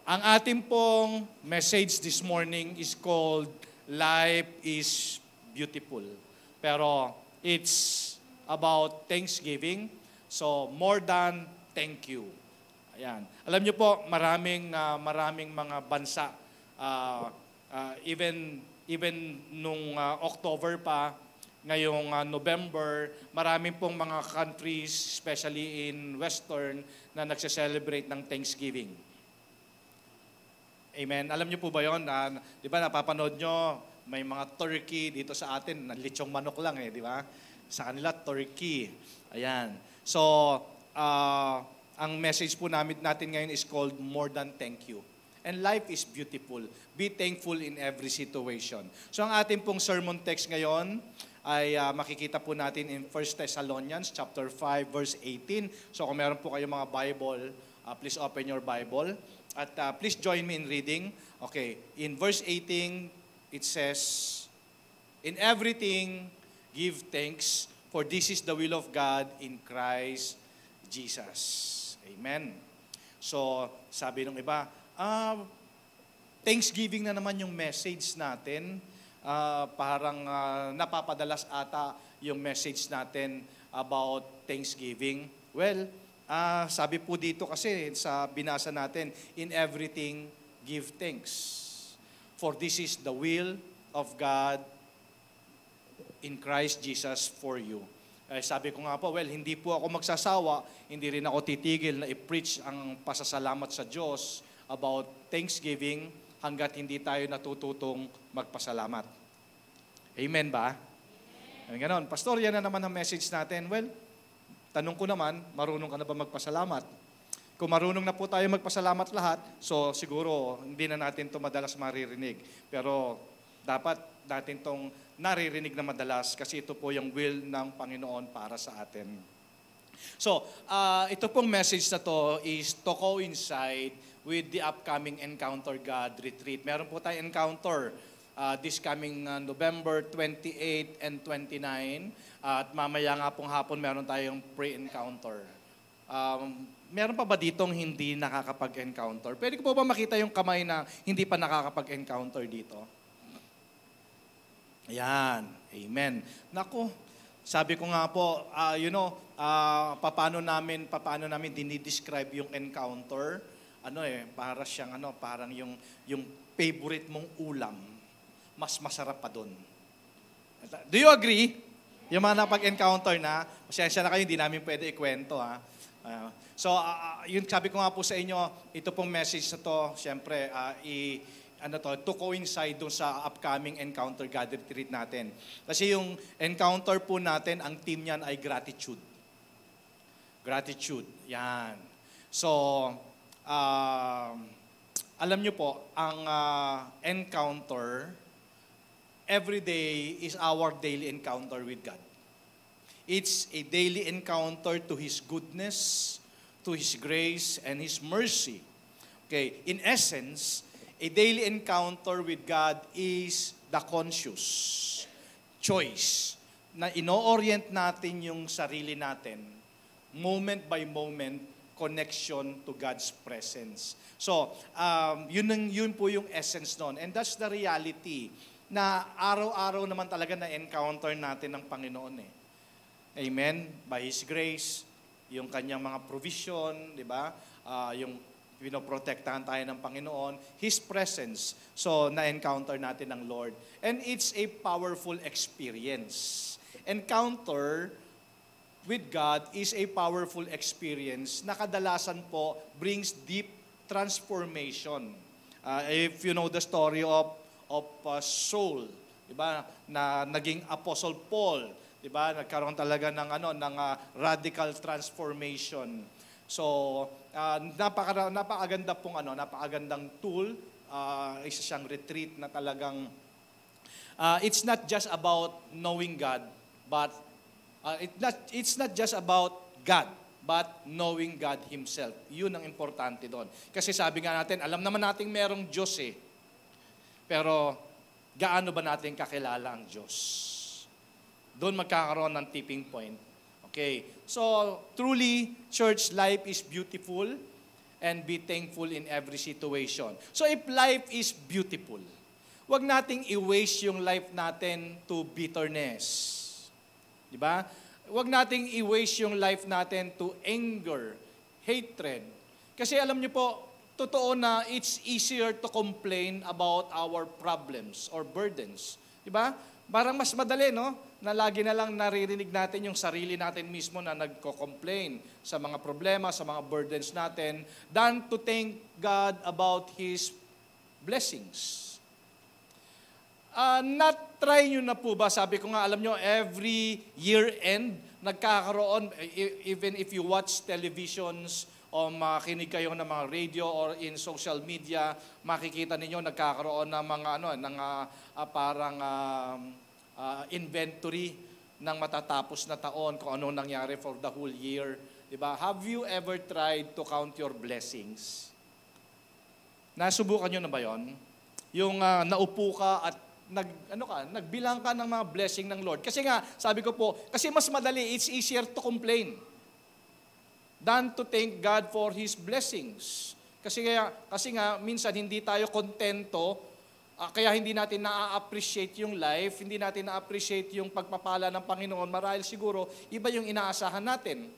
Ang ating pong message this morning is called Life is Beautiful. Pero it's about Thanksgiving. So more than thank you. Ayan. Alam niyo po, maraming mga bansa, even nung October pa, ngayong November, maraming pong mga countries, especially in Western, na nagse-celebrate ng Thanksgiving. Amen. Alam niyo po ba yun? Di ba napapanood nyo, may mga turkey dito sa atin, lechong manok lang di ba? Sa kanila, turkey. Ayan. So, ang message po natin ngayon is called More Than Thank You. And life is beautiful. Be thankful in every situation. So, ang ating pong sermon text ngayon ay makikita po natin in 1 Thessalonians chapter 5, verse 18. So, kung meron po kayong mga Bible, please open your Bible. At please join me in reading. Okay, in verse 18, it says, "In everything, give thanks, for this is the will of God in Christ Jesus." Amen. So, sabi ng iba, Thanksgiving na naman yung message natin. Parang napapadalas ata yung message natin about Thanksgiving. Well, sabi po dito kasi sa binasa natin, in everything give thanks. For this is the will of God in Christ Jesus for you. Sabi ko nga po, well, hindi po ako magsasawa, hindi rin ako titigil na i-preach ang pasasalamat sa Diyos about Thanksgiving hanggat hindi tayo natututong magpasalamat. Amen ba? Amen. Ganon. Pastor, yan na naman ang message natin. Well, tanong ko naman, marunong ka na ba magpasalamat? Kung marunong na po tayo magpasalamat lahat, so siguro hindi na natin ito madalas maririnig. Pero dapat natin itong naririnig na madalas kasi ito po yung will ng Panginoon para sa atin. So, ito pong message na to is to coincide with the upcoming Encounter God Retreat. Meron po tayong encounter this coming November 28 and 29. At mamaya nga pong hapon meron tayong pre-encounter. Meron pa ba ditong hindi nakakapag-encounter? Pwede ko po ba makita yung kamay na hindi pa nakakapag-encounter dito? Ayan. Amen. Naku, sabi ko nga po, paano namin dinidescribe yung encounter? Para siyang parang yung favorite mong ulam, mas masarap pa doon. Do you agree? Yung mga napag-encounter na, pasensya na kayo, hindi namin pwede ikwento. Yun sabi ko nga po sa inyo, ito pong message na to, siyempre, to coincide doon sa upcoming Encounter God Retreat natin. Kasi yung encounter po natin, ang team niyan ay gratitude. Gratitude, yan. So, alam nyo po, ang encounter, every day is our daily encounter with God. It's a daily encounter to His goodness, to His grace, and His mercy. Okay, in essence, a daily encounter with God is the conscious choice na ino-orient natin yung sarili natin, moment by moment, connection to God's presence. So, yun po yung essence nun. And that's the reality na araw-araw naman talaga na-encounter natin ng Panginoon Amen? By His grace, yung kanyang mga provision, di ba? Yung pinoprotektahan tayo ng Panginoon, His presence. So, na-encounter natin ng Lord. And it's a powerful experience. Encounter with God is a powerful experience na kadalasan po brings deep transformation. If you know the story of Saul, di ba? Na naging Apostle Paul, di ba? Nagkaroon talaga ng radical transformation. So, napakaganda pong napakagandang tool, isa siyang retreat na talagang it's not just about knowing God, but it's not just about God, but knowing God Himself. Yun ang importante doon. Kasi sabi nga natin, alam naman natin merong Diyos pero gaano ba natin kakilala ang Diyos? Doon magkakaroon ng tipping point. Okay. So, truly, church life is beautiful. and be thankful in every situation. So if life is beautiful, wag nating i-waste yung life natin to bitterness. Di ba? Wag nating i-waste yung life natin to anger, hatred. Kasi alam niyo po, totoo na it's easier to complain about our problems or burdens. Di ba? Parang mas madali, no? Na lagi na lang naririnig natin yung sarili natin mismo na nagko-complain sa mga problema, sa mga burdens natin, than to thank God about His blessings. Try nyo na po ba? Sabi ko nga, alam nyo, every year-end, nagkakaroon, even if you watch televisions, o makinig kayo ng mga radio or in social media, makikita ninyo nagkakaroon ng mga parang inventory ng matatapos na taon kung anong nangyari for the whole year. Diba? Have you ever tried to count your blessings? Nasubukan nyo na ba yon? Yung naupo ka at nagbilang ka ng mga blessing ng Lord. Kasi nga, sabi ko po, kasi mas madali, it's easier to complain than to thank God for His blessings. Kasi nga minsan hindi tayo kontento, kaya hindi natin na-appreciate yung life, hindi natin na-appreciate yung pagpapala ng Panginoon, marahil siguro iba yung inaasahan natin.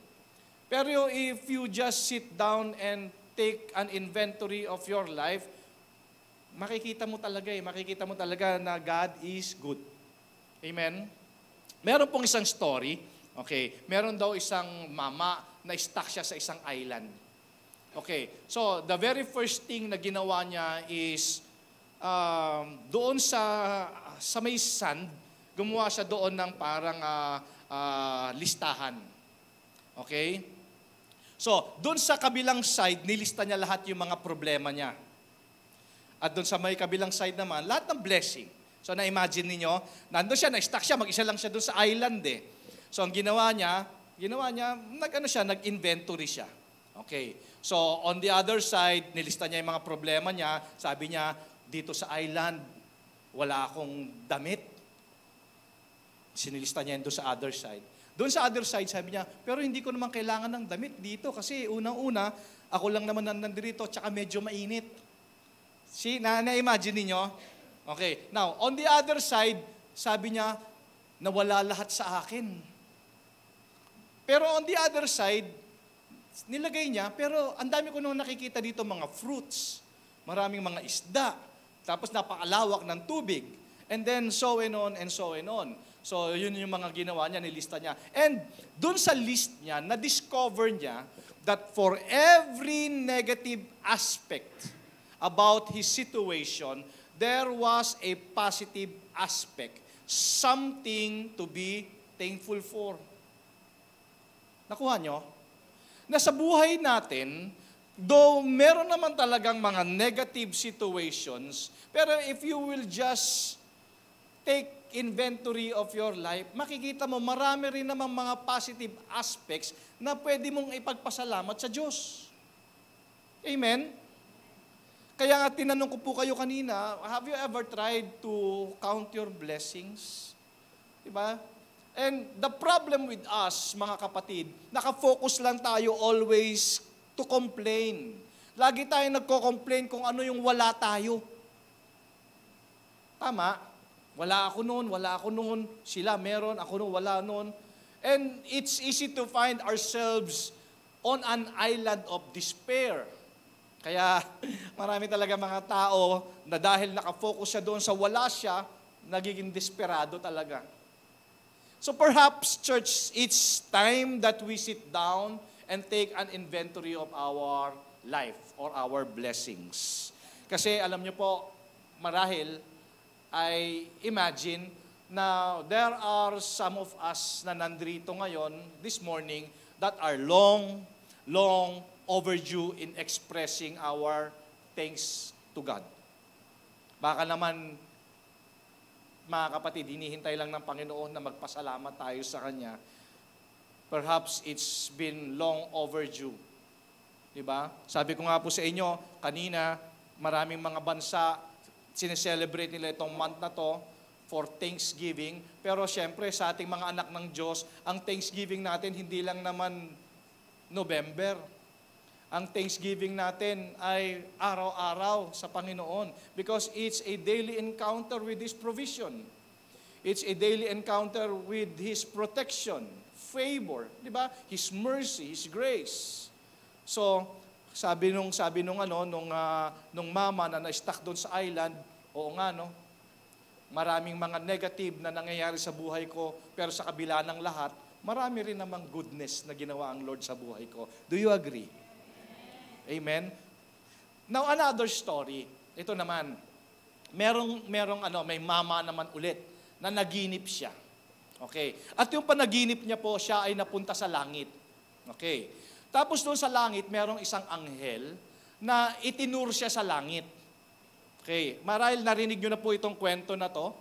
Pero if you just sit down and take an inventory of your life, makikita mo talaga na God is good. Amen? Meron pong isang story, okay, meron daw isang mama na stuck siya sa isang island. Okay, so the very first thing na ginawa niya is doon sa may sand, gumawa siya doon ng parang listahan. Okay? So, doon sa kabilang side, nilista niya lahat yung mga problema niya. At doon sa may kabilang side naman, lahat ng blessing. So, na-imagine niyo, nandun siya, na-stuck siya, mag-isa lang siya doon sa island eh. So, ang ginawa niya, nag-inventory siya. Okay. So, on the other side, nilista niya yung mga problema niya. Sabi niya, dito sa island, wala akong damit. Sinilista niya yun doon sa other side. Doon sa other side, sabi niya, pero hindi ko naman kailangan ng damit dito kasi unang-una, ako lang naman nandito, tsaka medyo mainit. See, na-imagine niyo? Okay. Now, on the other side, sabi niya, nawala lahat sa akin. Pero on the other side, nilagay niya, pero ang dami ko nung nakikita dito mga fruits, maraming mga isda, tapos napakalawak ng tubig, and then so and on and so and on. So yun yung mga ginawa niya, nilista niya. And dun sa list niya, na-discover niya that for every negative aspect about his situation, there was a positive aspect, something to be thankful for. Nakuha nyo? Na sa buhay natin, though meron naman talagang mga negative situations, pero if you will just take inventory of your life, makikita mo marami rin namang mga positive aspects na pwede mong ipagpasalamat sa Diyos. Amen? Kaya nga tinanong ko po kayo kanina, have you ever tried to count your blessings? Diba? And the problem with us, mga kapatid, nakafocus lang tayo always to complain. Lagi tayo nagko-complain kung ano yung wala tayo. Tama? Wala ako noon, sila meron, ako noon, wala noon. And it's easy to find ourselves on an island of despair. Kaya marami talaga mga tao na dahil nakafocus siya doon sa wala siya, nagiging desperado talaga. So perhaps, church, it's time that we sit down and take an inventory of our life or our blessings. Kasi alam niyo po, marahil, I imagine na there are some of us na nandito ngayon, this morning, that are long overdue in expressing our thanks to God. Baka naman, mga kapatid, hinihintay lang ng Panginoon na magpasalamat tayo sa Kanya. Perhaps it's been long overdue. Diba? Sabi ko nga po sa inyo, kanina, maraming mga bansa, sineselebrate nila itong month na to for Thanksgiving. Pero syempre, sa ating mga anak ng Diyos, ang Thanksgiving natin hindi lang naman November. Ang Thanksgiving natin ay araw-araw sa Panginoon because it's a daily encounter with His provision. It's a daily encounter with His protection, favor, di ba? His mercy, His grace. So, sabi nung mama na na-stuck doon sa island, oo nga, no? Maraming mga negative na nangyayari sa buhay ko, pero sa kabila ng lahat, marami rin namang goodness na ginawa ang Lord sa buhay ko. Do you agree? Amen? Now, another story. Ito naman, may mama naman ulit na naginip siya. Okay. At yung panaginip niya po, siya ay napunta sa langit. Okay. Tapos doon sa langit, merong isang anghel na itinur siya sa langit. Okay. Marahil narinig nyo na po itong kwento na to,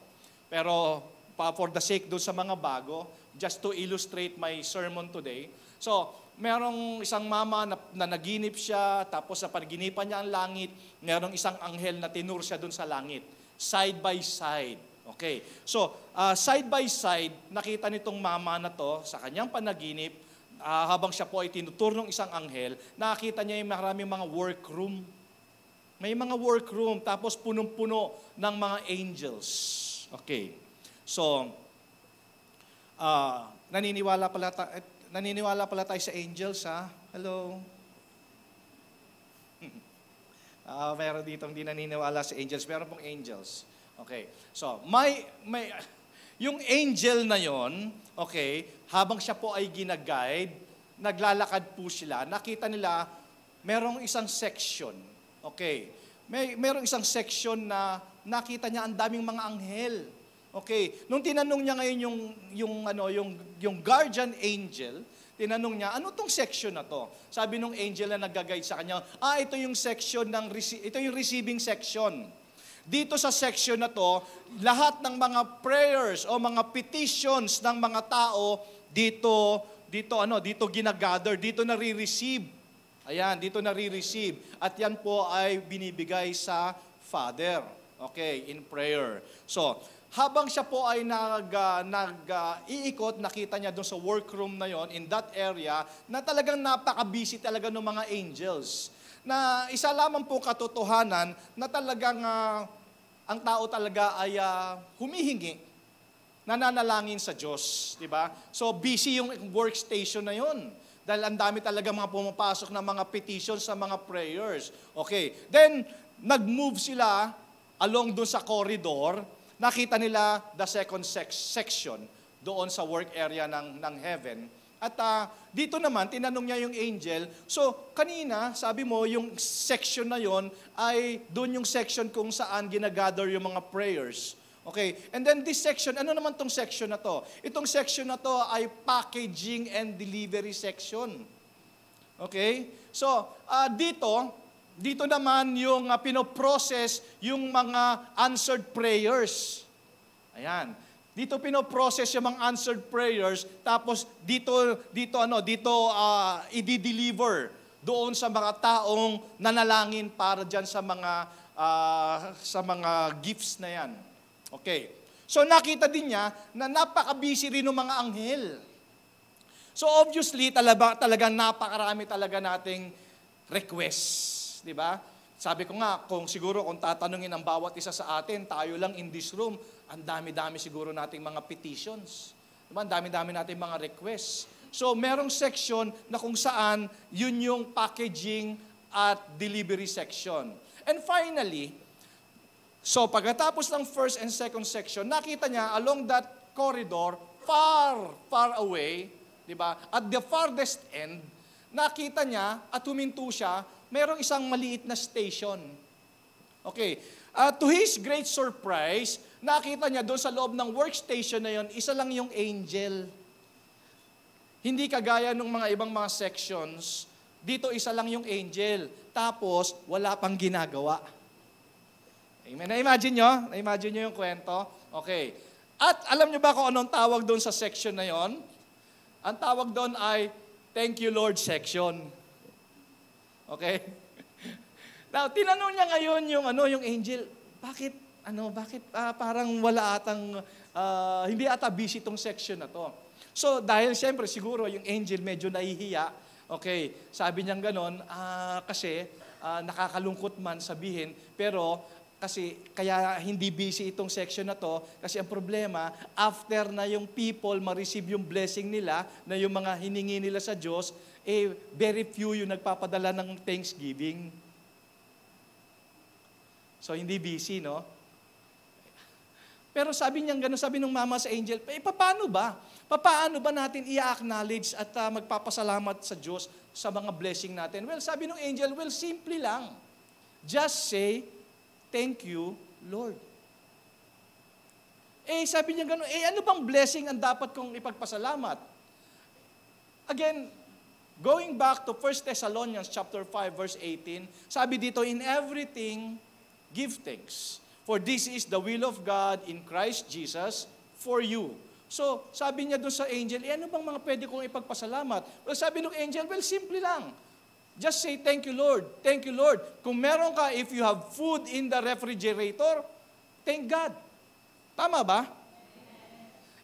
pero for the sake doon sa mga bago, just to illustrate my sermon today. So, merong isang mama na naginip siya, tapos sa paginipan niya ang langit, merong isang anghel na tinur siya doon sa langit. Side by side. Okay. So, side by side, nakita nitong mama na to sa kanyang panaginip, habang siya po ay tinutur ng isang anghel, nakita niya yung maraming mga workroom. May mga workroom, tapos punong-puno ng mga angels. Okay. So, naniniwala pala tayo sa angels, ha? Hello? Meron dito hindi naniniwala sa angels. Meron pong angels. Okay. So, yung angel na yon, okay, habang siya po ay ginaguide, naglalakad po sila, nakita nila, merong isang section. Okay. Merong isang section na nakita niya ang daming mga anghel. Okay. Nung tinanong niya ngayon yung guardian angel, tinanong niya, ano tong section na to? Sabi nung angel na nag-guide sa kanya, ito yung section ito yung receiving section. Dito sa section na to, lahat ng mga prayers o mga petitions ng mga tao dito ginagather, dito nare-receive. Ayan, dito nare-receive. At yan po ay binibigay sa Father. Okay, in prayer. So, habang siya po ay iikot, nakita niya doon sa workroom na yon, in that area, na talagang napaka-busy talaga ng mga angels. Na isa lamang po katotohanan na talagang ang tao talaga ay humihingi, nananalangin sa Diyos. Diba? So busy yung workstation na yon. Dahil ang dami talaga mga pumapasok na mga petitions sa mga prayers. Okay. Then, nag-move sila along doon sa corridor. Nakita nila the second section doon sa work area ng heaven. At dito naman, tinanong niya yung angel, so kanina, sabi mo, yung section na yon ay doon yung section kung saan ginagather yung mga prayers. Okay, and then this section, ano naman tong section na to? Itong section na to ay packaging and delivery section. Okay, so dito naman yung pinoprocess yung mga answered prayers. Ayan. Dito pinoprocess yung mga answered prayers, tapos dito i-deliver doon sa mga taong nanalangin para diyan sa mga gifts na yan. Okay. So nakita din niya na napaka-busy rin ng mga anghel. So obviously talagang napakarami talaga nating requests, di ba? Sabi ko nga, kung tatanungin ang bawat isa sa atin, tayo lang in this room, ang dami-dami siguro nating mga petitions. Diba? Ang dami-dami nating mga requests. So, merong section na kung saan, yun yung packaging at delivery section. And finally, so pagkatapos ng first and second section, nakita niya along that corridor, far away, diba? At the farthest end, nakita niya at huminto siya, merong isang maliit na station. Okay. To his great surprise, nakita niya doon sa loob ng workstation na yon, isa lang yung angel. Hindi kagaya ng mga ibang mga sections, dito isa lang yung angel. Tapos, wala pang ginagawa. Amen. Na-imagine nyo yung kwento? Okay. At alam nyo ba kung anong tawag doon sa section na yon? Ang tawag doon ay, Thank you Lord section. Okay? Now, tinanong niya ngayon yung angel, bakit parang wala atang, hindi ata busy itong section na to. So, dahil siyempre siguro yung angel medyo nahihiya, Okay, sabi niyang ganon, kasi nakakalungkot man sabihin, pero kasi kaya hindi busy itong section na to, kasi ang problema, after na yung people ma-receive yung blessing nila, na yung mga hiningi nila sa Diyos, very few yung nagpapadala ng thanksgiving. So, hindi busy, no? Pero sabi niyang gano'n, sabi ng mama sa angel, paano ba? Paano ba natin i-acknowledge at magpapasalamat sa Diyos sa mga blessing natin? Well, sabi ng angel, simple lang. Just say, thank you, Lord. Sabi niya gano'n, ano bang blessing ang dapat kong ipagpasalamat? Again, going back to 1 Thessalonians chapter 5, verse 18, sabi dito, in everything, give thanks. For this is the will of God in Christ Jesus for you. So, sabi niya doon sa angel, ano bang mga pwede kong ipagpasalamat? Well, sabi ng angel, simple lang. Just say, thank you, Lord. Thank you, Lord. Kung meron ka, if you have food in the refrigerator, thank God. Tama ba?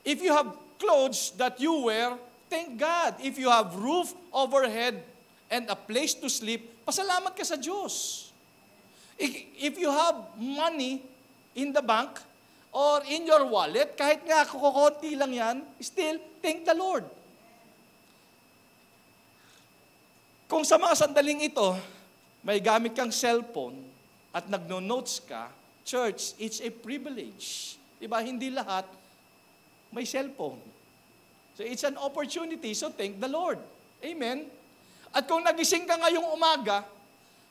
If you have clothes that you wear, thank God. If you have roof overhead and a place to sleep, pasalamat ka sa Diyos. If you have money in the bank or in your wallet, kahit nga kukunti lang yan, still, thank the Lord. Kung sa mga sandaling ito, may gamit kang cellphone at nagno-notes ka, church, it's a privilege. Diba? Hindi lahat may cellphone. So it's an opportunity, so thank the Lord. Amen? At kung nagising ka ngayong umaga,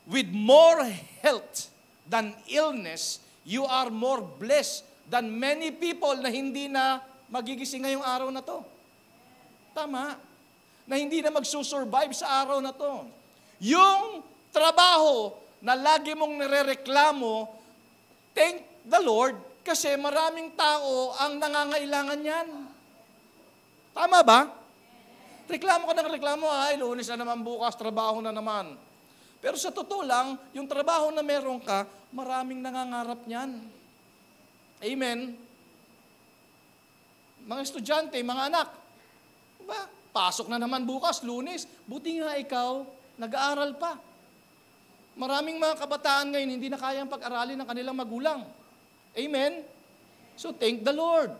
with more health than illness, you are more blessed than many people na hindi na magigising ngayong araw na to. Tama. Na hindi na magsusurvive sa araw na to. Yung trabaho na lagi mong nirereklamo, thank the Lord, kasi maraming tao ang nangangailangan yan. Tama ba? Reklamo ka ng reklamo, Lunes na naman bukas, trabaho na naman. Pero sa totoo lang, yung trabaho na meron ka, maraming nangangarap niyan. Amen? Mga estudyante, mga anak, ba? Pasok na naman bukas, Lunes. Buti nga ikaw, nag-aaral pa. Maraming mga kabataan ngayon hindi na kayang pag-aralin ng kanilang magulang. Amen? So thank the Lord.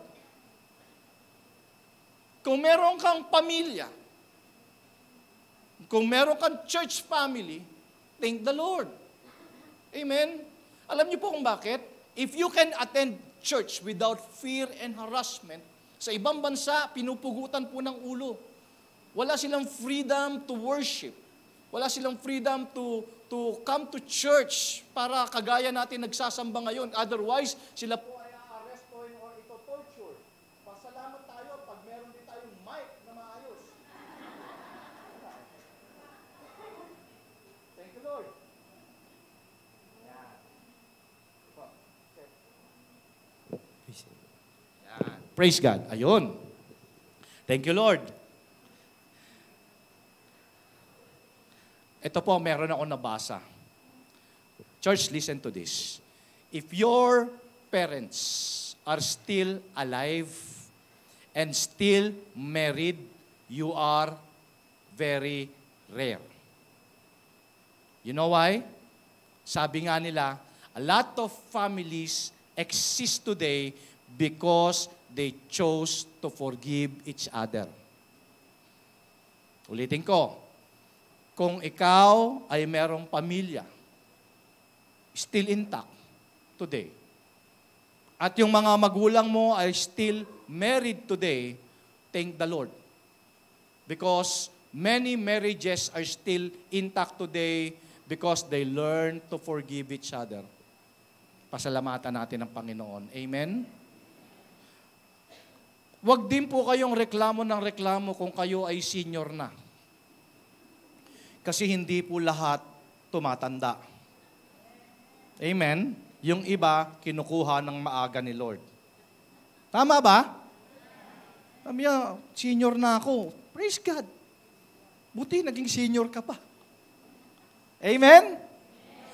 Kung meron kang pamilya, kung meron kang church family, thank the Lord. Amen? Alam niyo po kung bakit? If you can attend church without fear and harassment, sa ibang bansa, pinupugutan po ng ulo. Wala silang freedom to worship. Wala silang freedom to come to church para kagaya natin nagsasamba ngayon. Otherwise, sila po ay a-arrestoin or ito-torture. Pasalamat tayo pag meron din tayong mic na maayos. Thank you, Lord. Yan. Praise God. Ayun. Thank you, Lord. Ito po, meron ako nabasa. Church, listen to this. If your parents are still alive and still married, you are very rare. You know why? Sabi nga nila, a lot of families exist today because they chose to forgive each other. Ulitin ko. Kung ikaw ay merong pamilya, still intact today, at yung mga magulang mo ay still married today, thank the Lord. Because many marriages are still intact today because they learn to forgive each other. Pasalamatan natin ang Panginoon. Amen? Huwag din po kayong reklamo ng reklamo kung kayo ay senior na. Kasi hindi po lahat tumatanda. Amen? Yung iba, kinukuha ng maaga ni Lord. Tama ba? Sabi niya, senior na ako. Praise God. Buti, naging senior ka pa. Amen?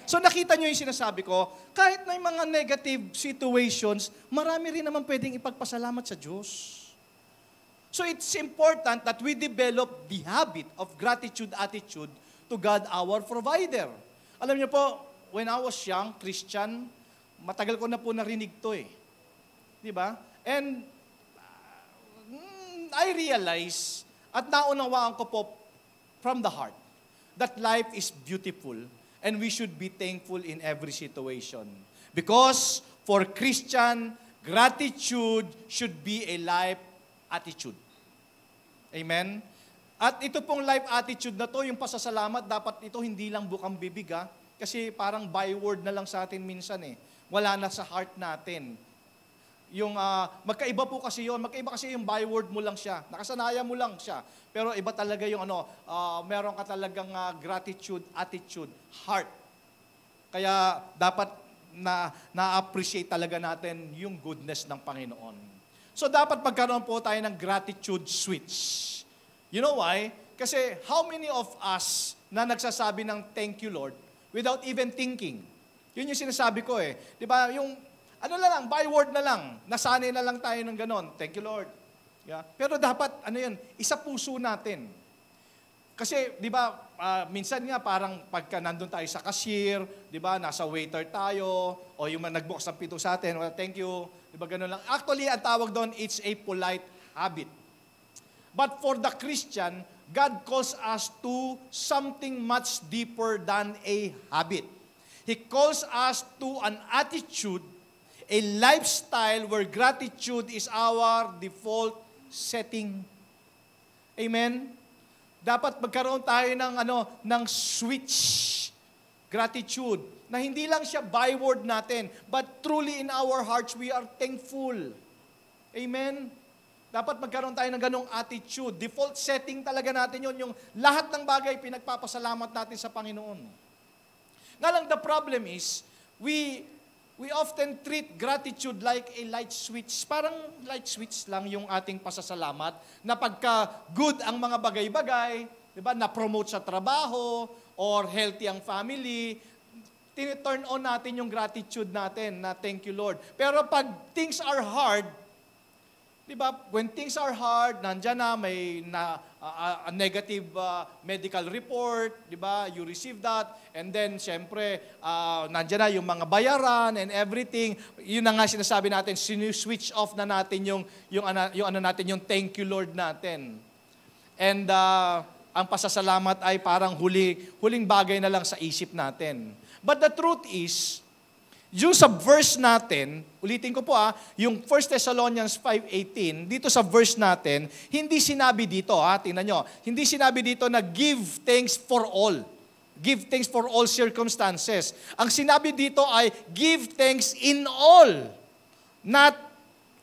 So nakita niyo yung sinasabi ko, kahit na yung mga negative situations, marami rin naman pwedeng ipagpasalamat sa Diyos. So it's important that we develop the habit of gratitude attitude to God, our provider. Alam niyo po, when I was young, Christian, matagal ko na po narinig to eh. Di ba? And I realize at naunawaan ko po from the heart that life is beautiful and we should be thankful in every situation. Because for Christian, gratitude should be a life attitude. Amen? At ito pong life attitude na to, yung pasasalamat, dapat ito hindi lang bukang bibig ha. Kasi parang byword na lang sa atin minsan eh. Wala na sa heart natin. Yung magkaiba po kasi yun. Magkaiba kasi yung byword mo lang siya. Nakasanayan mo lang siya. Pero iba talaga yung meron ka talagang gratitude, attitude, heart. Kaya dapat na-appreciate talaga natin yung goodness ng Panginoon. So dapat magkaroon po tayo ng gratitude switch. You know why? Kasi how many of us na nagsasabi ng thank you Lord without even thinking? Yun yung sinasabi ko eh. Di ba? Yung byword na lang. Nasanay na lang tayo ng ganon. Thank you Lord. Yeah. Pero dapat, isa puso natin. Kasi, di ba, minsan nga parang pagka nandun tayo sa cashier, di ba, nasa waiter tayo, o yung nagbukas ng pinto sa atin, well, thank you, di ba, ganun lang. Actually, ang tawag doon, it's a polite habit. But for the Christian, God calls us to something much deeper than a habit. He calls us to an attitude, a lifestyle where gratitude is our default setting. Amen? Dapat magkaroon tayo ng switch, gratitude, na hindi lang siya byword natin, but truly in our hearts, we are thankful. Amen? Dapat magkaroon tayo ng ganong attitude. Default setting talaga natin yun, yung lahat ng bagay pinagpapasalamat natin sa Panginoon. Nga lang, the problem is, we often treat gratitude like a light switch. Parang light switch lang yung ating pasasalamat na pagka good ang mga bagay-bagay, di ba, na-promote sa trabaho or healthy ang family, turn on natin yung gratitude natin na thank you Lord. Pero pag things are hard, di ba, when things are hard, nandyan na may a negative medical report, di ba, you receive that, and then, siyempre, nandyan na yung mga bayaran and everything, yun na nga sinasabi natin, switch off na natin yung thank you Lord natin. And ang pasasalamat ay parang huling bagay na lang sa isip natin. But the truth is, yung sa verse natin, ulitin ko po yung 1 Thessalonians 5:18, dito sa verse natin, hindi sinabi dito, tingnan nyo, hindi sinabi dito na give thanks for all. Give thanks for all circumstances. Ang sinabi dito ay give thanks in all, not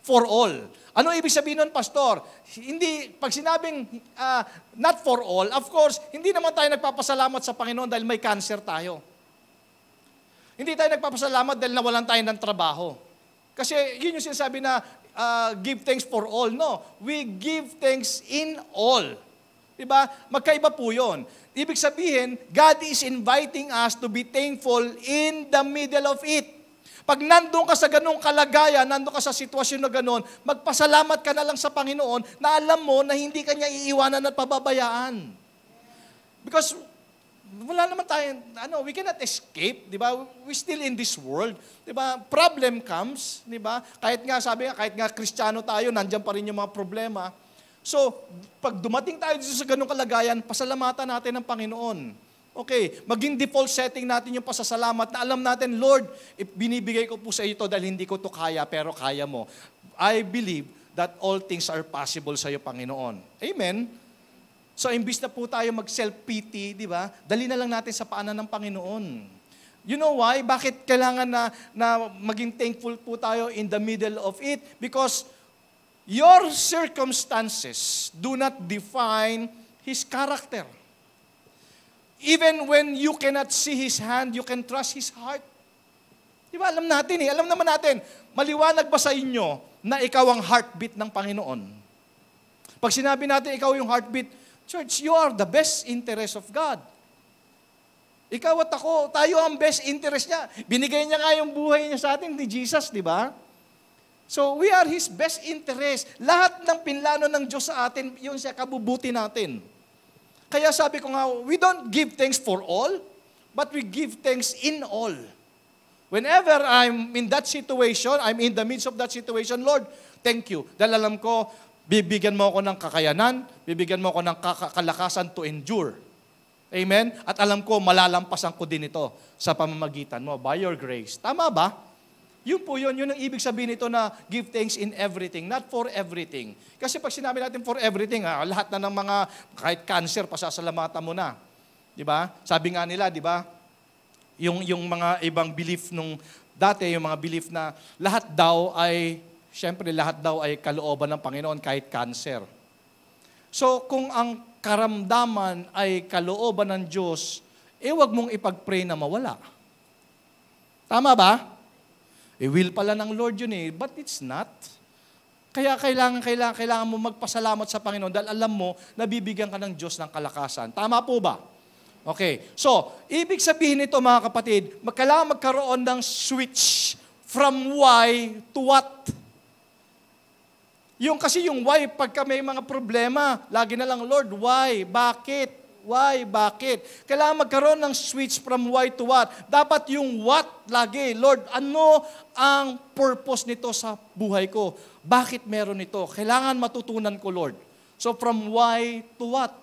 for all. Ano ibig sabihin nun, Pastor? Hindi, pag sinabing not for all, of course, hindi naman tayo nagpapasalamat sa Panginoon dahil may cancer tayo. Hindi tayo nagpapasalamat dahil nawalan tayo ng trabaho. Kasi yun yung sinasabi na give thanks for all. No, we give thanks in all. Diba? Magkaiba po yun. Ibig sabihin, God is inviting us to be thankful in the middle of it. Pag nandun ka sa ganung kalagayan, nandun ka sa sitwasyon na ganun, magpasalamat ka na lang sa Panginoon na alam mo na hindi ka niya iiwanan at pababayaan. Because wala naman tayo, we cannot escape, di ba? We still in this world, di ba? Problem comes, di ba? Kahit nga Kristiyano tayo, nandiyan pa rin yung mga problema. So, pag dumating tayo dito sa ganung kalagayan, pasalamatan natin ng Panginoon. Okay, maging default setting natin yung pasasalamat na alam natin, Lord, binibigay ko po sa iyo dahil hindi ko to kaya, pero kaya mo. I believe that all things are possible sa iyo, Panginoon. Amen? So, imbis na po tayo mag-self-pity, di ba? Dali na lang natin sa paanan ng Panginoon. You know why? Bakit kailangan na maging thankful po tayo in the middle of it? Because your circumstances do not define His character. Even when you cannot see His hand, you can trust His heart. Di ba? Alam natin alam naman natin, maliwanag ba sa inyo na ikaw ang heartbeat ng Panginoon? Pag sinabi natin ikaw yung heartbeat, church, you are the best interest of God. Ikaw at ako, tayo ang best interest niya. Binigay niya nga yung buhay niya sa atin ni Jesus, di ba? So we are His best interest. Lahat ng pinlano ng Diyos sa atin, yun siya kabubuti natin. Kaya sabi ko nga, we don't give thanks for all, but we give thanks in all. Whenever I'm in that situation, I'm in the midst of that situation, Lord, thank you. Dahil alam ko, bibigyan mo ako ng kakayanan, bibigyan mo ako ng kalakasan to endure. Amen? At alam ko, malalampasan ko din ito sa pamamagitan mo, by your grace. Tama ba? Yun po yun ang ibig sabihin nito na give thanks in everything, not for everything. Kasi pag sinabi natin for everything, lahat na ng mga, kahit cancer, pasasalamatan mo na. Di ba? Sabi nga nila, di ba? Yung mga ibang belief nung dati, yung mga belief na lahat daw ay, syempre lahat daw ay kalooban ng Panginoon kahit cancer. So kung ang karamdaman ay kalooban ng Diyos, wag mong ipag-pray na mawala. Tama ba? Will pala ng Lord yun but it's not. Kaya kailangan mo magpasalamat sa Panginoon dahil alam mo na bibigyan ka ng Diyos ng kalakasan. Tama po ba? Okay. So, ibig sabihin nito mga kapatid, kailangan magkaroon ng switch from why to what. Kasi yung why, pagka may mga problema, lagi na lang, Lord, why? Bakit? Why? Bakit? Kailangan magkaroon ng switch from why to what. Dapat yung what lagi. Lord, ano ang purpose nito sa buhay ko? Bakit meron ito? Kailangan matutunan ko, Lord. So from why to what?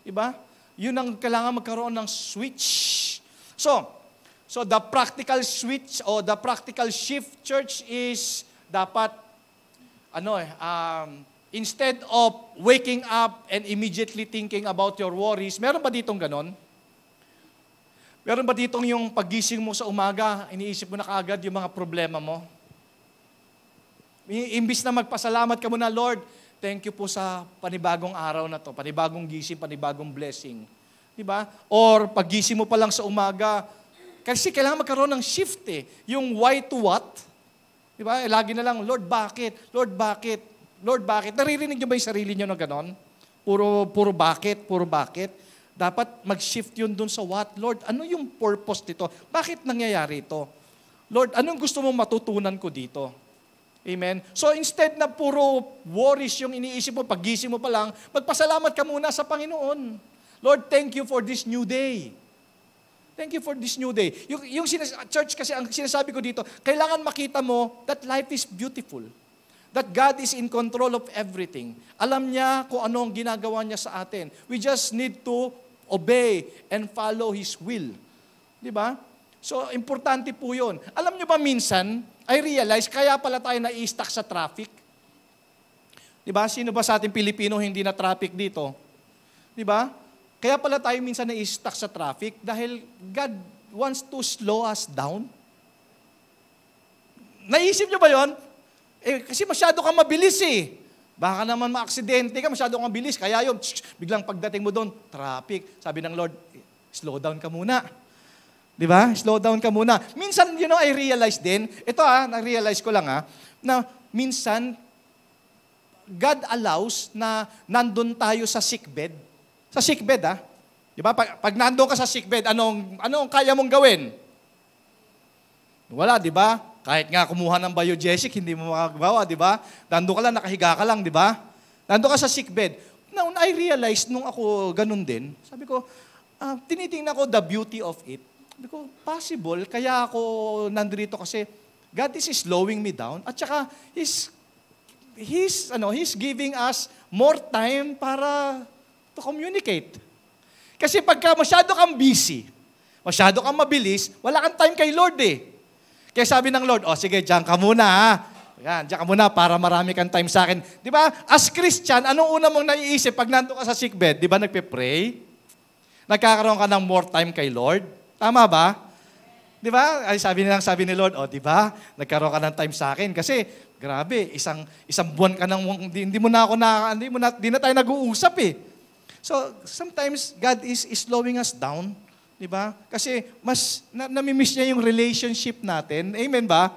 Diba? Yun ang kailangan magkaroon ng switch. So the practical switch o the practical shift, church, is dapat instead of waking up and immediately thinking about your worries, meron ba ditong ganon? Meron ba ditong yung paggising mo sa umaga, iniisip mo na kaagad yung mga problema mo? Imbis na magpasalamat ka muna, Lord, thank you po sa panibagong araw na to, panibagong gising, panibagong blessing. Diba? Or paggising mo pa lang sa umaga, kasi kailangan magkaroon ng shift yung why to what. Diba? Lagi na lang, Lord, bakit? Lord, bakit? Lord, bakit? Naririnig niyo ba yung sarili niyo na ganon? Puro bakit, puro bakit. Dapat mag-shift yun dun sa what. Lord, ano yung purpose dito? Bakit nangyayari ito? Lord, anong gusto mong matutunan ko dito? Amen? So instead na puro worries yung iniisip mo, paggising mo pa lang, magpasalamat ka muna sa Panginoon. Lord, thank you for this new day. Thank you for this new day. Yung church kasi, ang sinasabi ko dito, kailangan makita mo that life is beautiful. That God is in control of everything. Alam niya kung ano ang ginagawa niya sa atin. We just need to obey and follow His will. Di ba? So, importante po yun. Alam niyo ba minsan, I realize, kaya pala tayo na-i-stuck sa traffic. Di ba? Sino ba sa ating Pilipino hindi na traffic dito? Di ba? Kaya pala tayo minsan na-i-stuck sa traffic dahil God wants to slow us down. Naisip niyo ba yon? Kasi masyado kang mabilis Baka naman maaksidente ka, masyado kang mabilis. Kaya yun, biglang pagdating mo doon, traffic. Sabi ng Lord, slow down ka muna. Di ba? Slow down ka muna. Minsan, I realize din, ito na-realize ko lang na minsan, God allows na nandun tayo sa sickbed. Sa sickbed, Di ba? Pag nandun ka sa sickbed, anong kaya mong gawin? Wala, di ba? Kahit nga kumuha ng biogesic, hindi mo makagawa, di ba? Nandun ka lang, nakahiga ka lang, di ba? Nandun ka sa sickbed. Now, I realized, nung ako ganun din, sabi ko, tinitingnan ko the beauty of it. Sabi ko, possible, kaya ako nandito kasi God is slowing me down at saka He's giving us more time para to communicate. Kasi pagka masyado kang busy, masyado kang mabilis, wala kang time kay Lord Kaya sabi ng Lord, sige, diyan ka muna Yan, diyan ka muna para marami kang time sa akin. Di ba? As Christian, anong una mong naiisip pag nandun ka sa sickbed? Di ba nagpe-pray? Nagkakaroon ka ng more time kay Lord? Tama ba? Di ba? Ay, sabi ni Lord, di ba? Nagkaroon ka ng time sa akin. Kasi, grabe, isang buwan ka nang, hindi na tayo nag-uusap So, sometimes, God is slowing us down. Di ba? Kasi mas namimiss niya yung relationship natin. Amen ba?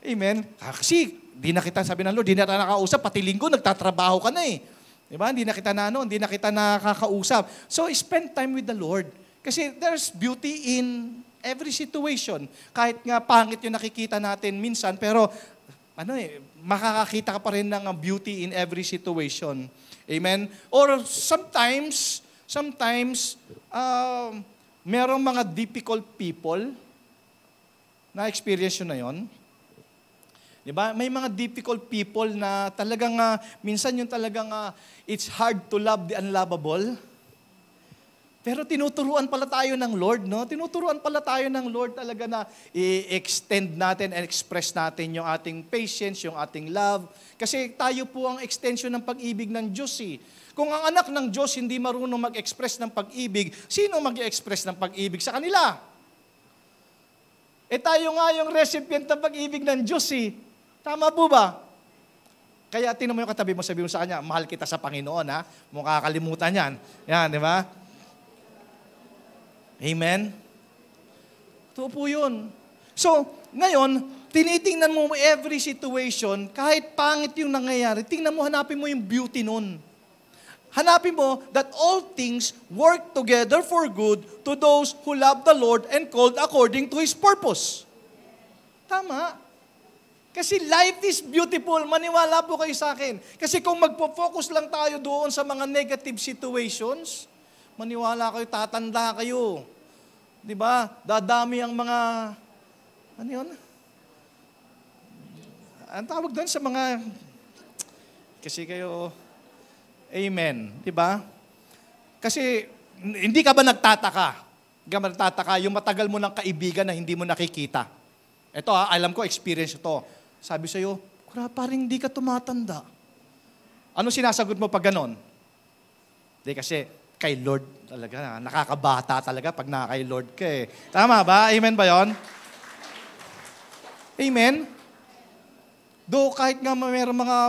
Amen. Kasi di na kita, sabi ng Lord, di na tayo nakausap, pati linggo nagtatrabaho ka na Di ba? Hindi na kita hindi na kita nakakausap. So spend time with the Lord. Kasi there's beauty in every situation. Kahit nga pangit yung nakikita natin minsan, pero makakakita ka pa rin ng beauty in every situation. Amen? Or sometimes, merong mga difficult people, na-experience yun na yun. Diba? May mga difficult people na talagang, minsan yung talagang, it's hard to love the unlovable. Pero tinuturuan pala tayo ng Lord, no? Tinuturuan pala tayo ng Lord talaga na i-extend natin and express natin yung ating patience, yung ating love. Kasi tayo po ang extension ng pag-ibig ng Diyos, eh. Kung ang anak ng Diyos hindi marunong mag-express ng pag-ibig, sino mag-express ng pag-ibig sa kanila? Tayo nga yung recipient ng pag-ibig ng Diyos, eh. Tama po ba? Kaya tingnan mo yung katabi mo, sabi mo sa kanya, mahal kita sa Panginoon, ha? Mukha kakalimutan yan. Yan, di ba? Amen? Ito po yun. So, ngayon, tinitingnan mo every situation, kahit pangit yung nangyayari, tingnan mo, hanapin mo yung beauty nun. Hanapin mo that all things work together for good to those who love the Lord and called according to His purpose. Tama. Kasi life is beautiful. Maniwala po kayo sa akin. Kasi kung magpo-focus lang tayo doon sa mga negative situations, maniwala kayo, tatanda kayo. Di ba? Dadami ang mga, ano yun? Ang tawag doon sa mga, kasi kayo, amen. Di ba? Kasi, hindi ka ba nagtataka? Hindi ka ba nagtataka yung matagal mo ng kaibigan na hindi mo nakikita? Ito alam ko, experience ito. Sabi sa'yo, parang hindi ka tumatanda. Ano sinasagot mo pag ganon? Hindi kasi, kay Lord talaga, nakakabata talaga pag kay Lord ka eh. Tama ba? Amen ba yon? Amen? Though kahit nga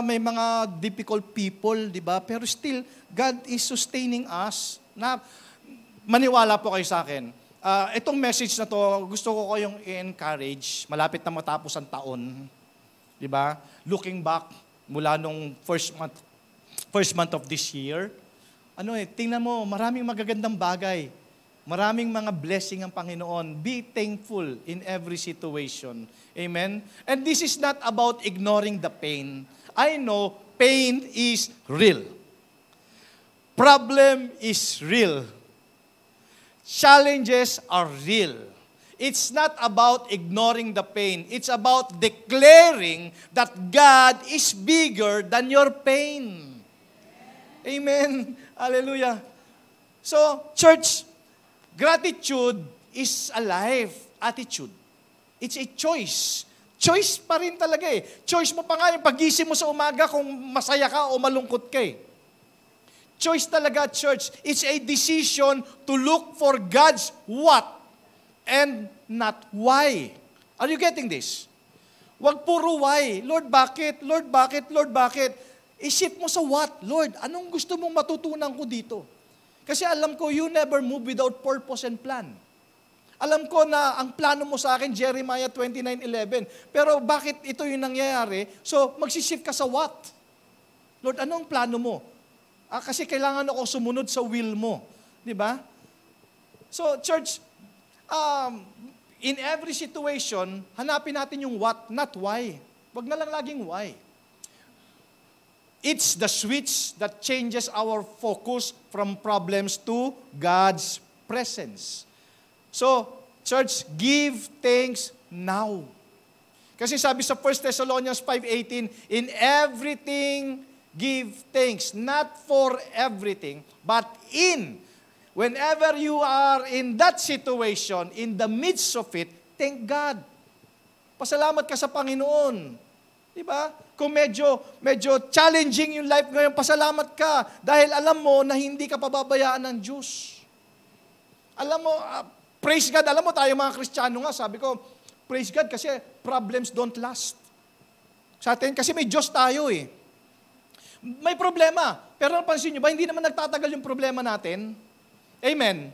may mga difficult people, di ba? Pero still, God is sustaining us. Maniwala po kayo sa akin. Itong message na to, gusto ko kayong i-encourage. Malapit na matapos ang taon. Di ba? Looking back, mula nung first month of this year, tingnan mo, maraming magagandang bagay. Maraming mga blessing ang Panginoon. Be thankful in every situation. Amen? And this is not about ignoring the pain. I know pain is real. Problem is real. Challenges are real. It's not about ignoring the pain. It's about declaring that God is bigger than your pain. Amen. Hallelujah. So, church, gratitude is a life attitude. It's a choice. Choice pa rin talaga eh. Choice mo pa nga yung pag-gising mo sa umaga kung masaya ka o malungkot ka eh. Choice talaga, church. It's a decision to look for God's what and not why. Are you getting this? Huwag puro why. Lord, bakit? Lord, bakit? Lord, bakit? Isip mo sa what? Lord, anong gusto mong matutunan ko dito? Kasi alam ko, you never move without purpose and plan. Alam ko na ang plano mo sa akin, Jeremiah 29:11. Pero bakit ito yung nangyayari? So, magsishift ka sa what? Lord, anong plano mo? Kasi kailangan ako sumunod sa will mo. Di ba? So, church, in every situation, hanapin natin yung what, not why. Wag na lang laging why. It's the switch that changes our focus from problems to God's presence. So, church, give thanks now. Kasi sabi sa 1 Thessalonians 5:18, in everything give thanks, not for everything, but whenever you are in that situation, in the midst of it, thank God. Pasalamat ka sa Panginoon. Diba? Kung medyo challenging yung life ngayon, pasalamat ka dahil alam mo na hindi ka pababayaan ng Diyos. Alam mo, praise God. Alam mo tayo mga Kristiyano nga, sabi ko, praise God kasi problems don't last. Sa atin, kasi may Diyos tayo eh. May problema. Pero napansin nyo ba, hindi naman nagtatagal yung problema natin. Amen.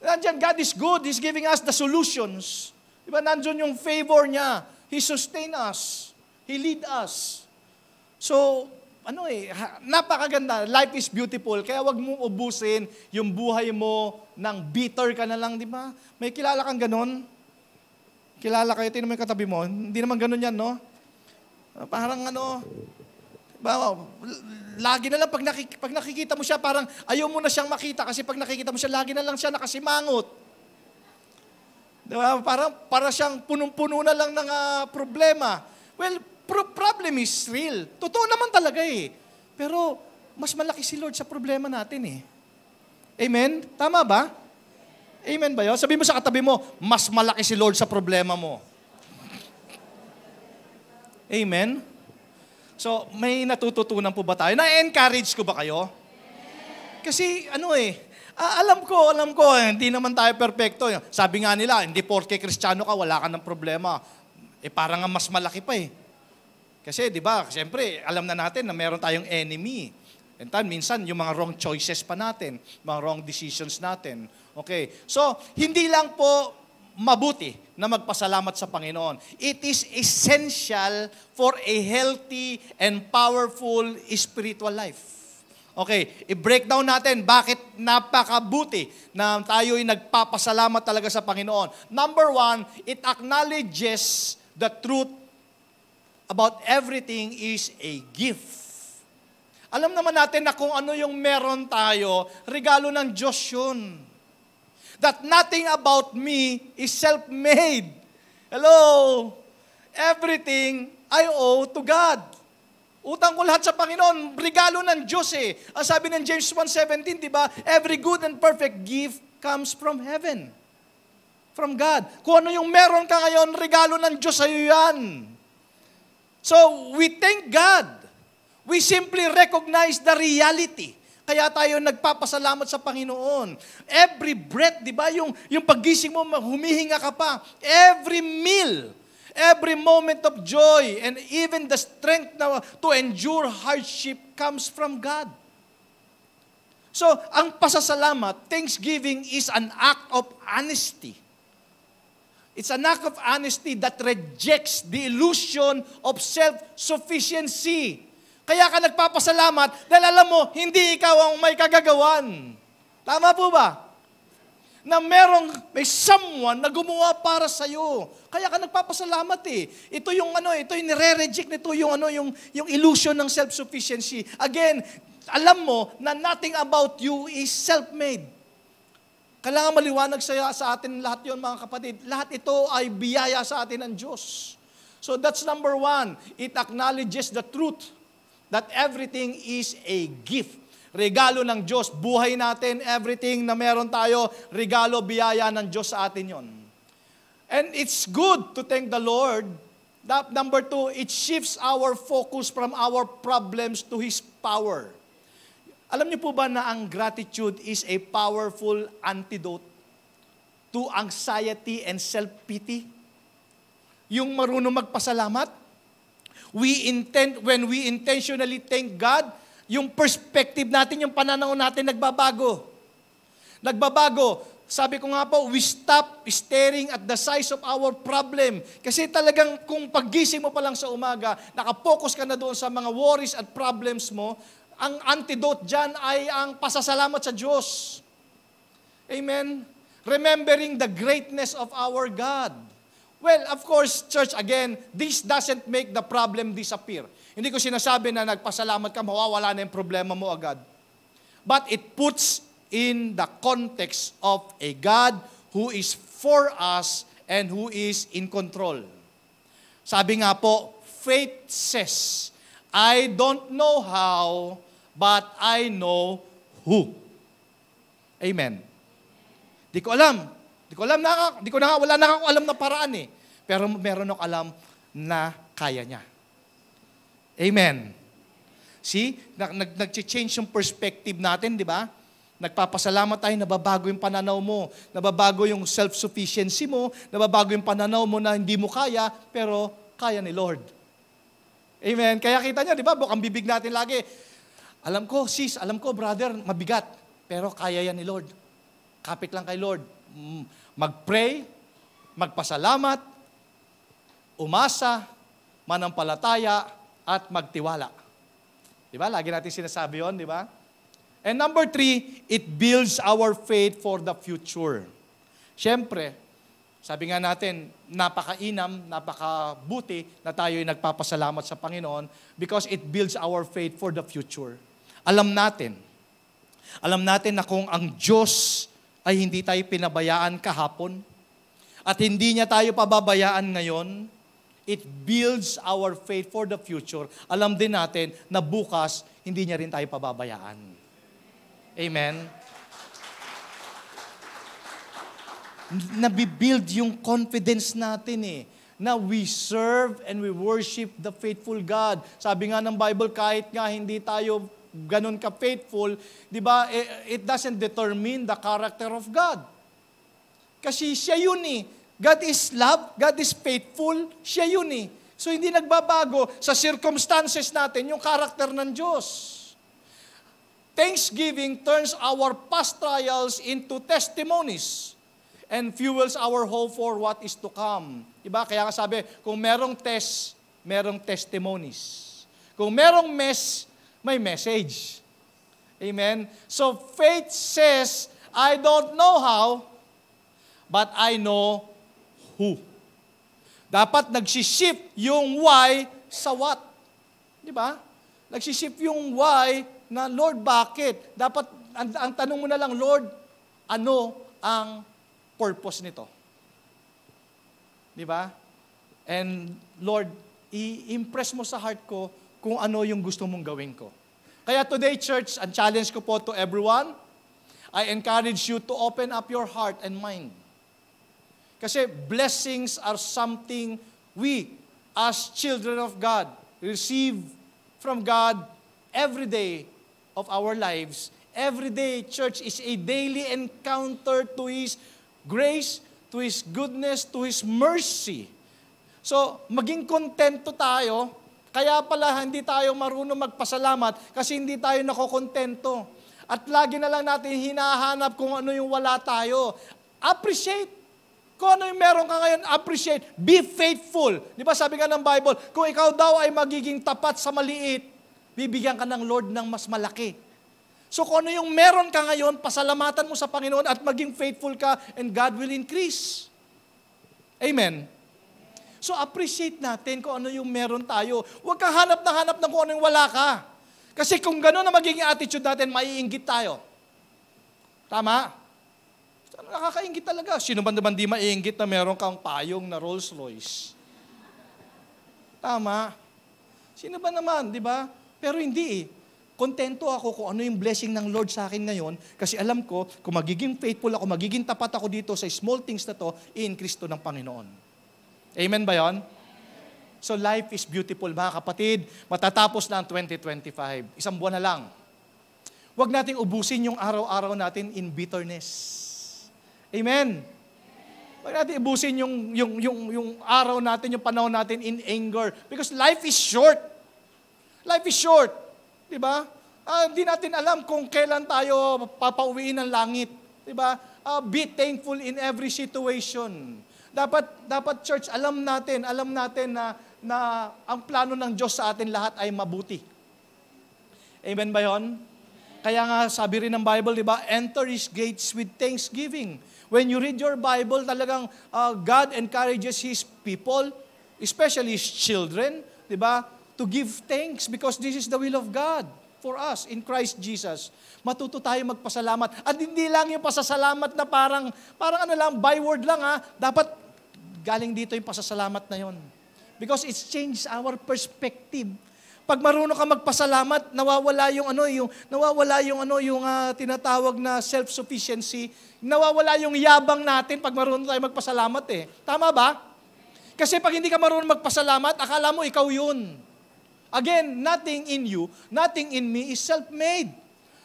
Nandiyan, God is good. He's giving us the solutions. Diba, nandiyan yung favor niya. He sustain us. He lead us. So, napakaganda. Life is beautiful. Kaya wag mong ubusin yung buhay mo ng bitter ka na lang, di ba? May kilala kang ganon? Kilala kayo, tinan mo yung katabi mo. Hindi naman ganon yan, no? Parang ano, ba, lagi na lang pag nakikita mo siya, parang ayaw mo na siyang makita kasi pag nakikita mo siya, lagi na lang siya nakasimangot. Diba? Para siyang punong-puno na lang ng problema. Well, problem is real. Totoo naman talaga eh. Pero mas malaki si Lord sa problema natin eh. Amen? Tama ba? Amen ba yun? Sabi mo sa katabi mo, mas malaki si Lord sa problema mo. Amen? So, may natututunan po ba tayo? Na-encourage ko ba kayo? Kasi alam ko, hindi naman tayo perfecto. Sabi nga nila, hindi porke Kristiyano ka, wala ka ng problema. Parang nga mas malaki pa eh. Kasi, di ba, siyempre, alam na natin na meron tayong enemy. And minsan, yung mga wrong choices pa natin, mga wrong decisions natin. Okay, so, hindi lang po mabuti na magpasalamat sa Panginoon. It is essential for a healthy and powerful spiritual life. Okay, i-break down natin bakit napakabuti na tayo'y nagpapasalamat talaga sa Panginoon. Number 1, it acknowledges the truth about everything is a gift. Alam naman natin na kung ano yung meron tayo, regalo ng Diyos yun. That nothing about me is self-made. Hello? Everything I owe to God. Utang ko lahat sa Panginoon. Regalo ng Diyos eh. Ang sabi ng James 1:17, di ba? Every good and perfect gift comes from heaven. From God. Kung ano yung meron ka ngayon, regalo ng Diyos sa'yo yan. So, we thank God. We simply recognize the reality. Kaya tayo nagpapasalamat sa Panginoon. Every breath, di ba? Yung paggising mo, humihinga ka pa. Every meal, every moment of joy, and even the strength to endure hardship comes from God. So, ang pasasalamat, thanksgiving is an act of honesty. It's an act of honesty that rejects the illusion of self-sufficiency. Kaya ka nagpapasalamat dahil alam mo, hindi ikaw ang may kagagawan. Tama po ba? Na may someone na gumawa para sa iyo. Kaya ka nagpapasalamat eh. Ito yung nire-reject nito yung illusion ng self-sufficiency. Again, alam mo na nothing about you is self-made. Kailangan maliwanag sa atin lahat yon, mga kapatid. Lahat ito ay biyaya sa atin ng Diyos. So that's number 1. It acknowledges the truth that everything is a gift. Regalo ng Diyos. Buhay natin, everything na meron tayo, regalo, biyaya ng Diyos sa atin yon. And it's good to thank the Lord. Number 2, it shifts our focus from our problems to His power. Alam niyo po ba na ang gratitude is a powerful antidote to anxiety and self-pity? Yung marunong magpasalamat, when we intentionally thank God, yung perspective natin, yung pananaw natin nagbabago. Nagbabago. Sabi ko nga po, we stop staring at the size of our problem. Kasi talagang kung paggising mo pa lang sa umaga, nakapokus ka na doon sa mga worries at problems mo, ang antidote dyan ay ang pasasalamat sa Diyos. Amen? Remembering the greatness of our God. Well, of course, church, again, this doesn't make the problem disappear. Hindi ko sinasabi na nagpasalamat ka, mawawala na yung problema mo agad. But it puts in the context of a God who is for us and who is in control. Sabi nga po, faith says, I don't know how, but I know who. Amen. Di ko alam. Wala na ako alam na paraan eh. Pero meron ako alam na kaya niya. Amen. See? Nag-change yung perspective natin, di ba? Nagpapasalamat tayo, nababago yung pananaw mo. Nababago yung self-sufficiency mo. Nababago yung pananaw mo na hindi mo kaya, pero kaya ni Lord. Amen. Kaya kita niyo, di ba? Bukang bibig natin lagi. Alam ko, sis, alam ko, brother, mabigat. Pero kaya yan ni Lord. Kapit lang kay Lord. Mag-pray, magpasalamat, umasa, manampalataya, at magtiwala. Di ba? Lagi natin sinasabi yun, di ba? And number 3, it builds our faith for the future. Siyempre, Sabi nga natin, napakainam, napakabuti na tayo ay nagpapasalamat sa Panginoon because it builds our faith for the future. Alam natin na kung ang Diyos ay hindi tayo pinabayaan kahapon at hindi niya tayo pababayaan ngayon, it builds our faith for the future. Alam din natin na bukas, hindi niya rin tayo pababayaan. Amen? Nabibuild yung confidence natin na we serve and we worship the faithful God. Sabi nga ng Bible, kahit nga hindi tayo ganun ka-faithful, di ba, it doesn't determine the character of God. Kasi siya yun God is love, God is faithful, siya yun So hindi nagbabago sa circumstances natin yung character ng Diyos. Thanksgiving turns our past trials into testimonies and fuels our hope for what is to come. Diba? Kaya nga sabi, kung merong test, merong testimonies. Kung merong mess, may message. Amen? So faith says, I don't know how, but I know who. Dapat nagsishift yung why sa what. Diba? Nagsishift yung why na, Lord, bakit? Dapat, ang tanong mo na lang, Lord, ano ang purpose nito? Di ba? And Lord, i-impress mo sa heart ko kung ano yung gusto mong gawin ko. Kaya today, church, ang challenge ko po to everyone, I encourage you to open up your heart and mind. Kasi blessings are something we, as children of God, receive from God every day of our lives. Every day, church, is a daily encounter to His grace, to His goodness, to His mercy. So, maging kontento tayo, kaya pala hindi tayo marunong magpasalamat kasi hindi tayo nakokontento. At lagi na lang natin hinahanap kung ano yung wala tayo. Appreciate. Kung ano yung meron ka ngayon, appreciate. Be faithful. Di ba sabi nga ng Bible, kung ikaw daw ay magiging tapat sa maliit, bibigyan ka ng Lord ng mas malaki. So kung ano yung meron ka ngayon, pasalamatan mo sa Panginoon at maging faithful ka and God will increase. Amen. So appreciate natin kung ano yung meron tayo. Huwag kang hanap ng kung ano yung wala ka. Kasi kung gano'n na magiging attitude natin, maiinggit tayo. Tama? Nakakainggit talaga. Sino ba naman di maiinggit na meron kang payong na Rolls Royce? Tama? Sino ba naman, di ba? Pero hindi Kontento ako kung ano yung blessing ng Lord sa akin ngayon kasi alam ko kung magiging faithful ako, magiging tapat ako dito sa small things na to, i-increase to ng Panginoon. Amen ba yon? So life is beautiful, mga kapatid. Matatapos na ang 2025. Isang buwan na lang. Huwag nating ubusin yung araw-araw natin in bitterness. Amen. Huwag natin ubusin yung araw natin, yung panahon natin in anger. Because life is short. Life is short. Diba? Hindi natin alam kung kailan tayo papauwiin ng langit. Diba? Be thankful in every situation. Dapat church, alam natin na ang plano ng Diyos sa atin lahat ay mabuti. Amen ba yun? Kaya nga sabi rin ng Bible, di ba? Enter His gates with thanksgiving. When you read your Bible, talagang God encourages His people, especially His children, di ba? To give thanks because this is the will of God for us in Christ Jesus. Matuto tayo magpasalamat. At hindi lang yung pasasalamat na parang ano lang, byword lang ha. Dapat galing dito yung pasasalamat na yon. Because it's changed our perspective. Pag marunong ka magpasalamat, nawawala yung tinatawag na self-sufficiency, nawawala yung yabang natin pag marunong tayo magpasalamat eh. Tama ba? Kasi pag hindi ka marunong magpasalamat, akala mo ikaw yun. Again, nothing in you, nothing in me is self-made.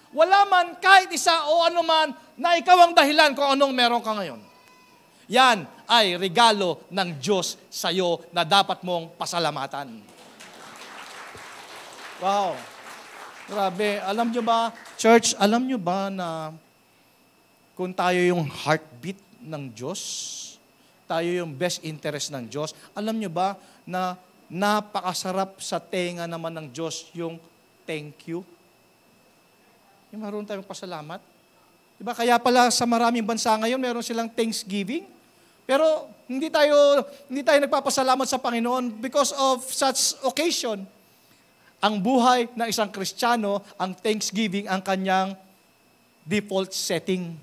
Wala man kahit isa o ano man na ikaw ang dahilan kung anong meron ka ngayon. Yan ay regalo ng Diyos sa iyo na dapat mong pasalamatan. Wow. Grabe. Alam nyo ba, church, alam nyo ba na kung tayo yung heartbeat ng Diyos, tayo yung best interest ng Diyos, alam nyo ba na napakasarap sa tenga naman ng Diyos yung thank you? Yung marunong tayong pasalamat. Diba? Kaya pala sa maraming bansa ngayon, meron silang Thanksgiving. Pero hindi tayo nagpapasalamat sa Panginoon because of such occasion. Ang buhay ng isang Kristiyano, ang thanksgiving ang kanyang default setting.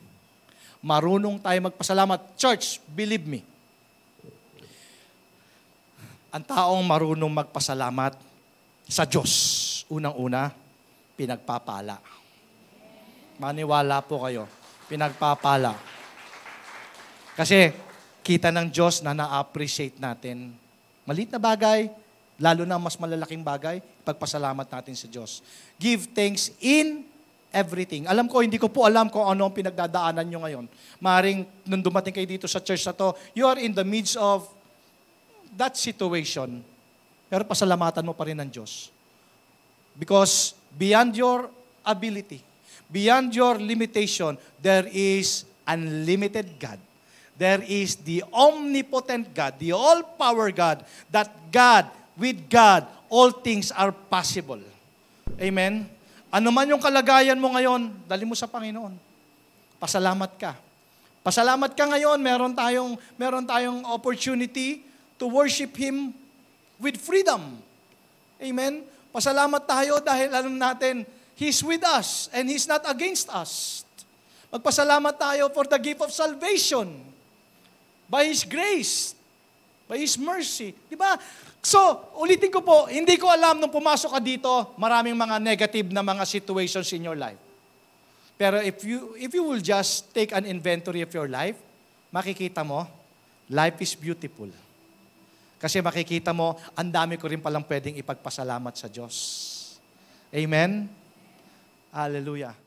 Marunong tayo magpasalamat. Church, believe me. Ang taong marunong magpasalamat sa Diyos, unang-una, pinagpapala. Maniwala po kayo, pinagpapala. Kasi kita ng Diyos na na-appreciate natin. Maliit na bagay, lalo na mas malalaking bagay, pagpasalamat natin sa Diyos. Give thanks in everything. Alam ko, hindi ko po alam kung ano ang pinagdadaanan nyo ngayon. Maaring nung dumating kayo dito sa church na to, you are in the midst of that situation. Pero pasalamatan mo pa rin ng Diyos. Because beyond your ability, beyond your limitation, there is unlimited God. There is the omnipotent God, the all-power God, that God, with God, all things are possible. Amen? Ano man yung kalagayan mo ngayon, dali mo sa Panginoon. Pasalamat ka. Pasalamat ka ngayon, meron tayong opportunity to worship Him with freedom. Amen? Pasalamat tayo dahil alam natin, He's with us and He's not against us. Magpasalamat tayo for the gift of salvation. By His grace. By His mercy. Diba? So, ulitin ko po, hindi ko alam nung pumasok ka dito, maraming mga negative na mga situations in your life. Pero if you will just take an inventory of your life, makikita mo, life is beautiful. Kasi makikita mo, ang dami ko rin palang pwedeng ipagpasalamat sa Diyos. Amen? Hallelujah.